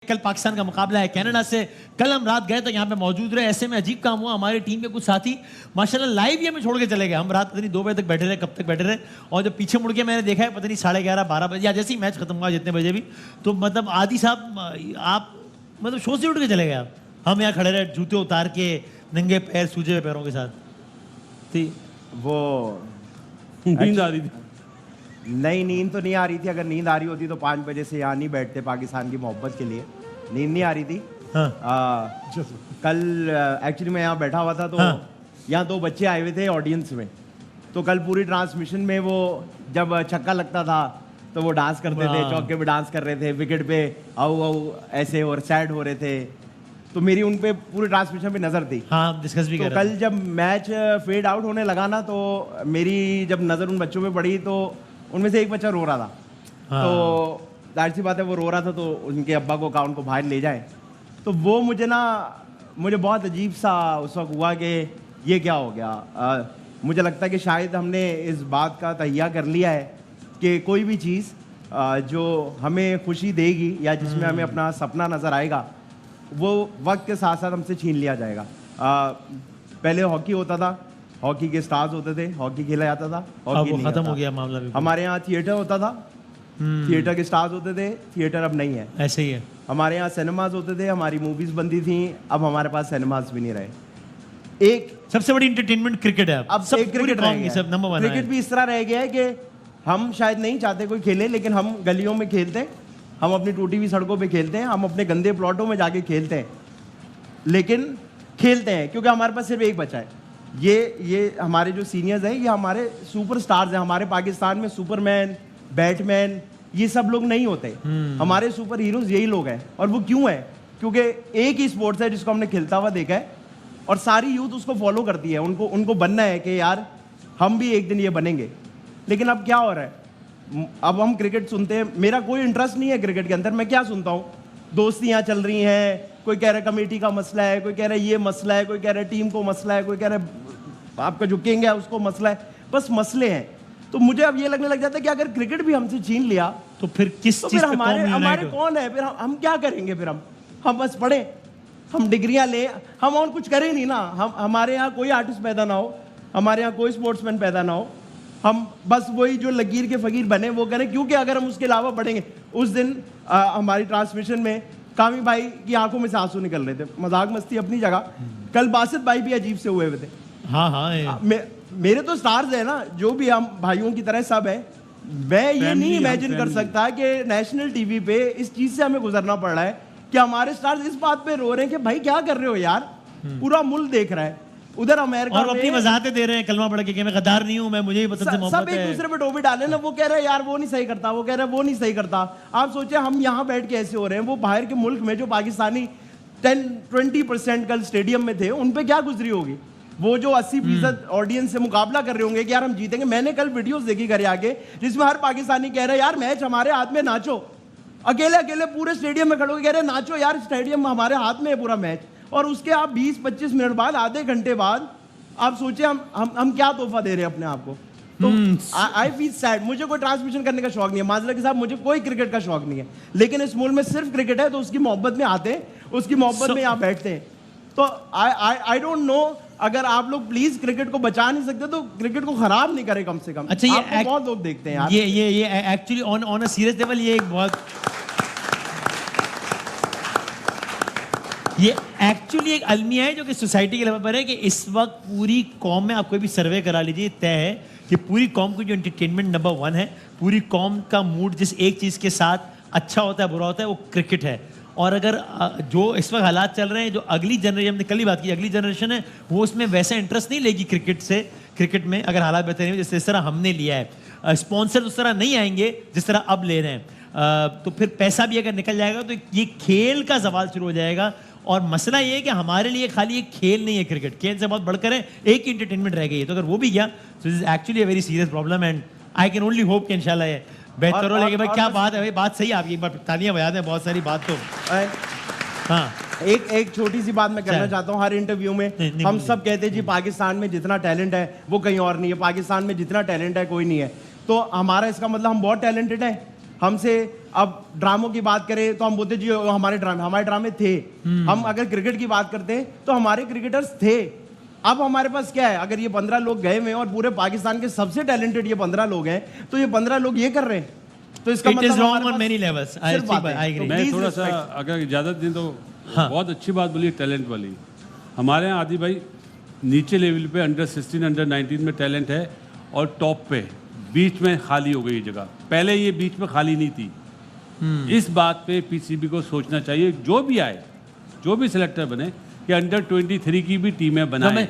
कल पाकिस्तान का मुकाबला है कनाडा से। कल हम रात गए तो यहाँ पे मौजूद रहे, ऐसे में अजीब काम हुआ, हमारी टीम के कुछ साथी माशाल्लाह लाइव ही हमें छोड़ के चले गए। हम रात पता नहीं 2 बजे तक बैठे रहे, कब तक बैठे रहे, और जब पीछे मुड़ के मैंने देखा है पता नहीं 11:30 12 बजे या जैसे ही मैच खत्म हुआ जितने बजे भी, तो मतलब आदि साहब आप मतलब शो से उठ के चले गए आप। हम यहाँ खड़े रहे जूते उतार के, नंगे पैर, सूजे हुए पैरों के साथ। थी वो नींद आ रही थी। नहीं, नींद तो नहीं आ रही थी। अगर नींद आ रही होती तो 5 बजे से यहाँ नहीं बैठते पाकिस्तान की मोहब्बत के लिए। नींद नहीं आ रही थी। हाँ। कल एक्चुअली मैं यहाँ बैठा हुआ था तो यहाँ 2 बच्चे आए हुए थे ऑडियंस में। तो कल पूरी ट्रांसमिशन में वो जब छक्का लगता था तो वो डांस करते थे, चौके पे डांस कर रहे थे, विकेट पे आओ आओ ऐसे और सैड हो रहे थे। तो मेरी उन पे पूरी ट्रांसमिशन पे नजर थी। हाँ, डिस्कस भी तो कर कल जब मैच फेड आउट होने लगा ना, तो मेरी जब नज़र उन बच्चों पे पड़ी तो उनमें से एक बच्चा रो रहा था। हाँ। तो जाहिर सी बात है वो रो रहा था तो उनके अब्बा को कहा उनको बाहर ले जाए। तो वो मुझे बहुत अजीब सा उस वक्त हुआ कि ये क्या हो गया। मुझे लगता है कि शायद हमने इस बात का तहिया कर लिया है कि कोई भी चीज़ जो हमें खुशी देगी या जिसमें हमें अपना सपना नज़र आएगा वो वक्त के साथ साथ हमसे छीन लिया जाएगा। पहले हॉकी होता था, हॉकी के स्टार्स होते थे, हॉकी खेला जाता था, हॉकी नहीं खत्म होता। हो गया मामला भी। हमारे यहाँ थिएटर होता था, थिएटर के स्टार्स होते थे, थिएटर अब नहीं है। ऐसे ही है। हमारे यहाँ सिनेमाज होते थे, हमारी मूवीज बनती थी, अब हमारे पास सिनेमाज भी नहीं रहे। एक सबसे बड़ी एंटरटेनमेंट क्रिकेट है अब सब एक क्रिकेट रह गया। सब नंबर 1 क्रिकेट भी इस तरह रह गया है कि हम शायद नहीं चाहते कोई खेले, लेकिन हम गलियों में खेलते हैं, हम अपनी टूटी हुई सड़कों पे खेलते हैं, हम अपने गंदे प्लॉटों में जाके खेलते हैं, लेकिन खेलते हैं क्योंकि हमारे पास सिर्फ एक बचा है। ये हमारे जो सीनियर्स हैं ये हमारे सुपरस्टार्स हैं। हमारे पाकिस्तान में सुपरमैन, बैटमैन ये सब लोग नहीं होते। हमारे सुपर हीरोज यही लोग हैं। और वो क्यों है? क्योंकि एक ही स्पोर्ट्स है जिसको हमने खेलता हुआ देखा है और सारी यूथ उसको फॉलो करती है। उनको बनना है कि यार हम भी एक दिन ये बनेंगे। लेकिन अब क्या हो रहा है, अब हम क्रिकेट सुनते हैं, मेरा कोई इंटरेस्ट नहीं है क्रिकेट के अंदर। मैं क्या सुनता हूँ, दोस्तियाँ चल रही हैं, कोई कह रहा है कमेटी का मसला है, कोई कह रहा है ये मसला है, कोई कह रहा है टीम को मसला है, कोई कह रहा है आपका जो किंग है उसको मसला है। बस मसले हैं। तो मुझे अब ये लगने लग जाता है कि अगर क्रिकेट भी हमसे छीन लिया तो फिर किस चीज पे हमारे कौन है? फिर हम क्या करेंगे? फिर हम बस पढ़े, हम डिग्रियां ले, हम और कुछ करें नहीं ना। हमारे यहाँ कोई आर्टिस्ट पैदा ना हो, हमारे यहाँ कोई स्पोर्ट्समैन पैदा ना हो, हम बस वही जो लकीर के फकीर बने वो करें। क्योंकि अगर हम उसके अलावा बढ़ेंगे, उस दिन हमारी ट्रांसमिशन में कामी भाई की आंखों में से आंसू निकल रहे थे। मजाक मस्ती अपनी जगह, कल बासित भाई भी अजीब से हुए हुए थे। हाँ मेरे तो स्टार्स है ना, जो भी हम भाइयों की तरह सब है। मैं ये नहीं इमेजिन कर सकता कि नेशनल टीवी पे इस चीज से हमें गुजरना पड़ रहा है कि हमारे स्टार्स इस बात पे रो रहे हैं कि भाई क्या कर रहे हो यार, पूरा मुल्क देख रहा है। उधर अमेरिका और अपनी वजाहतें दे रहे हैं कलमा पढ़ के मैं गद्दार नहीं हूं, मैं मुझे ही पसंद है मोहब्बत है। सब एक दूसरे पे टोपी डाले ना। वो कह रहे हैं यार वो नहीं सही करता, वो कह रहे हैं वो नहीं सही करता। आप सोचिए हम यहाँ बैठ के ऐसे हो रहे हैं, वो बाहर के मुल्क में जो पाकिस्तानी 10-20% कल स्टेडियम में थे उन पे क्या गुजरी होगी। वो जो 80% ऑडियंस से मुकाबला कर रहे होंगे कि यार हम जीतेंगे। मैंने कल वीडियोस देखी घर आके जिसमें हर पाकिस्तानी कह रहे हैं यार मैच हमारे हाथ में, नाचो। अकेले अकेले पूरे स्टेडियम में खड़े होकर कह रहे हैं नाचो यार, स्टेडियम हमारे हाथ में है पूरा मैच। और उसके आप 20-25 मिनट बाद, आधे घंटे बाद आप सोचिए हम क्या तोहफा दे रहे हैं अपने आप को। तो आई फील सैड। मुझे कोई ट्रांसमिशन करने का शौक नहीं है माजरा के साथ, मुझे कोई क्रिकेट का शौक नहीं है, लेकिन इस मुल्क में सिर्फ क्रिकेट है तो उसकी मोहब्बत में आते हैं, उसकी मोहब्बत में यहाँ बैठते हैं। तो आई डोंट नो, अगर आप लोग प्लीज क्रिकेट को बचा नहीं सकते तो क्रिकेट को खराब नहीं करें कम से कम। अच्छा, ये बहुत लोग देखते हैं यार। ये actually on a serious level ये एक बहुत ये एक्चुअली एक अलमिया है जो कि सोसाइटी के लेवल पर है कि इस वक्त पूरी कौम में आप कोई भी सर्वे करा लीजिए, तय है कि पूरी कौम की जो एंटरटेनमेंट नंबर 1 है, पूरी कौम का मूड जिस एक चीज़ के साथ अच्छा होता है बुरा होता है वो क्रिकेट है। और अगर जो इस वक्त हालात चल रहे हैं, जो अगली जनरेशन, हमने कल ही बात की, अगली जनरेशन है वो उसमें वैसा इंटरेस्ट नहीं लेगी क्रिकेट में अगर हालात बेहतर नहीं जिस तरह हमने लिया है। स्पॉन्सर उस तरह नहीं आएंगे जिस तरह अब ले रहे हैं। तो फिर पैसा भी अगर निकल जाएगा तो ये खेल का सवाल शुरू हो जाएगा। और मसला ये है कि हमारे लिए खाली एक खेल नहीं है क्रिकेट, खेल से बहुत बढ़कर है, एक ही एंटरटेनमेंट रह गई है। तो अगर वो भी गया तो this is actually a very serious problem and I can only hope कि इंशाल्लाह ये बेहतर हो। लेकिन भाई क्या बात है भाई, बात सही है आपकी, एक बार तालियां बजा दें, बहुत सारी बात तो। हाँ, एक छोटी सी बात मैं करना चाहता हूँ। हर इंटरव्यू में हम सब कहते हैं जी पाकिस्तान में जितना टैलेंट है वो कहीं और नहीं है, पाकिस्तान में जितना टैलेंट है कोई नहीं है। तो हमारा इसका मतलब हम बहुत टैलेंटेड है? हमसे अब ड्रामों की बात करें तो हम बोलते जी हमारे ड्रामे थे। हम अगर क्रिकेट की बात करते हैं तो हमारे क्रिकेटर्स थे। अब हमारे पास क्या है, अगर ये 15 लोग गए हुए हैं और पूरे पाकिस्तान के सबसे टैलेंटेड ये 15 लोग हैं, तो ये 15 लोग ये कर रहे हैं, तो इसका It is मतलब wrong हमारे on pass many levels. I सिर्फ बात है। I agree. तो मैं please थोड़ा सा respect। अगर इजाजत दें तो हाँ। बहुत अच्छी बात बोली टैलेंट वाली। हमारे यहाँ आदि भाई नीचे लेवल पे अंडर 16 अंडर 19 में टैलेंट है और टॉप पे बीच में खाली हो गई ये जगह। पहले ये बीच में खाली नहीं थी। इस बात पे पीसीबी को सोचना चाहिए, जो भी आए, जो भी सिलेक्टर बने, कि अंडर 23 की भी टीमें तो बनाएं। मैं